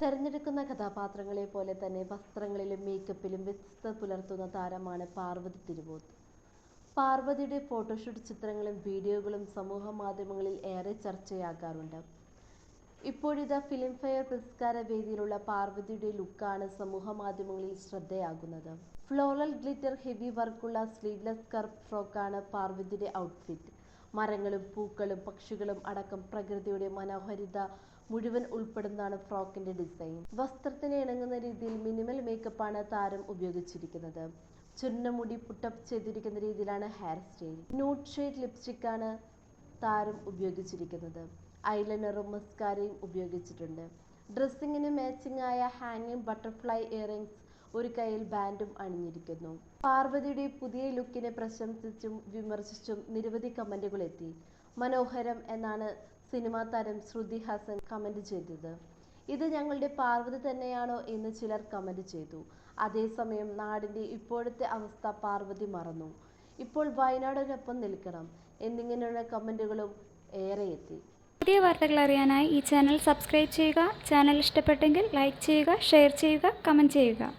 തെരഞ്ഞെടുക്കുന്ന കഥാപാത്രങ്ങളെ പോലെ തന്നെ വസ്ത്രങ്ങളിലും മേക്കപ്പിലും വ്യത്യസ്തത പുലർത്തുന്ന താരമാണ് പാർവതി തിരുവോത്ത്. പാർവതിയുടെ ഫോട്ടോഷൂട്ട് ചിത്രങ്ങളും വീഡിയോകളും സമൂഹ മാധ്യമങ്ങളിൽ ഏറെ ചർച്ചയാകാറുണ്ട്. ഇപ്പോഴിതാ ഫിലിംഫെയർ പുരസ്കാര വേദിയിലുള്ള പാർവതിയുടെ ലുക്കാണ് സമൂഹ മാധ്യമങ്ങളിൽ ശ്രദ്ധയാകുന്നത്. ഫ്ലോറൽ ഗ്ലിറ്റർ ഹെവി വർക്കുള്ള സ്ലീവ്ലെസ് കർവ് ഫ്രോക്കാണ് പാർവതിയുടെ ഔട്ട്ഫിറ്റ്. മരങ്ങളും പൂക്കളും പക്ഷികളും അടക്കം പ്രകൃതിയുടെ മനോഹാരിത മുഴുവൻ ഉൾപ്പെടുന്നതാണ് ഫ്രോക്കിന്റെ ഡിസൈൻ. വസ്ത്രത്തിന് ഇണങ്ങുന്ന രീതിയിൽ മിനിമൽ മേക്കപ്പാണ് താരം ഉപയോഗിച്ചിരിക്കുന്നത്. ചുരുണ്ട മുടി പുട്ടപ്പ് ചെയ്തിരിക്കുന്ന രീതിയിലാണ് ഹെയർ സ്റ്റൈൽ. ന്യൂഡ് ഷെയ്ഡ് ലിപ്സ്റ്റിക്കാണ് താരം ഉപയോഗിച്ചിരിക്കുന്നത്. ഐലൈനറും മസ്കാരയും ഉപയോഗിച്ചിട്ടുണ്ട്. ഡ്രസ്സിങ്ങിന് മാച്ചിങ് ആയ ഹാങ്ങിങ് ബട്ടർഫ്ലൈ ഇയറിംഗ്സ്, ഒരു കൈയിൽ ബാൻഡും അണിഞ്ഞിരിക്കുന്നു. പാർവതിയുടെ പുതിയ ലുക്കിനെ പ്രശംസിച്ചും വിമർശിച്ചും നിരവധി കമന്റുകൾ എത്തി. മനോഹരം എന്നാണ് സിനിമാ താരം ശ്രുതി ഹാസൻ കമന്റ് ചെയ്തത്. ഇത് ഞങ്ങളുടെ പാർവതി തന്നെയാണോ എന്ന് ചിലർ കമന്റ് ചെയ്തു. അതേസമയം നാടിന്റെ ഇപ്പോഴത്തെ അവസ്ഥ പാർവതി മറന്നു, ഇപ്പോൾ വയനാടിനൊപ്പം നിൽക്കണം എന്നിങ്ങനെയുള്ള കമന്റുകളും ഏറെ എത്തി. പുതിയ വാർത്തകൾ അറിയാനായി ഈ ചാനൽ സബ്സ്ക്രൈബ് ചെയ്യുക. ചാനൽ ഇഷ്ടപ്പെട്ടെങ്കിൽ ലൈക്ക് ചെയ്യുക, ഷെയർ ചെയ്യുക, കമന്റ് ചെയ്യുക.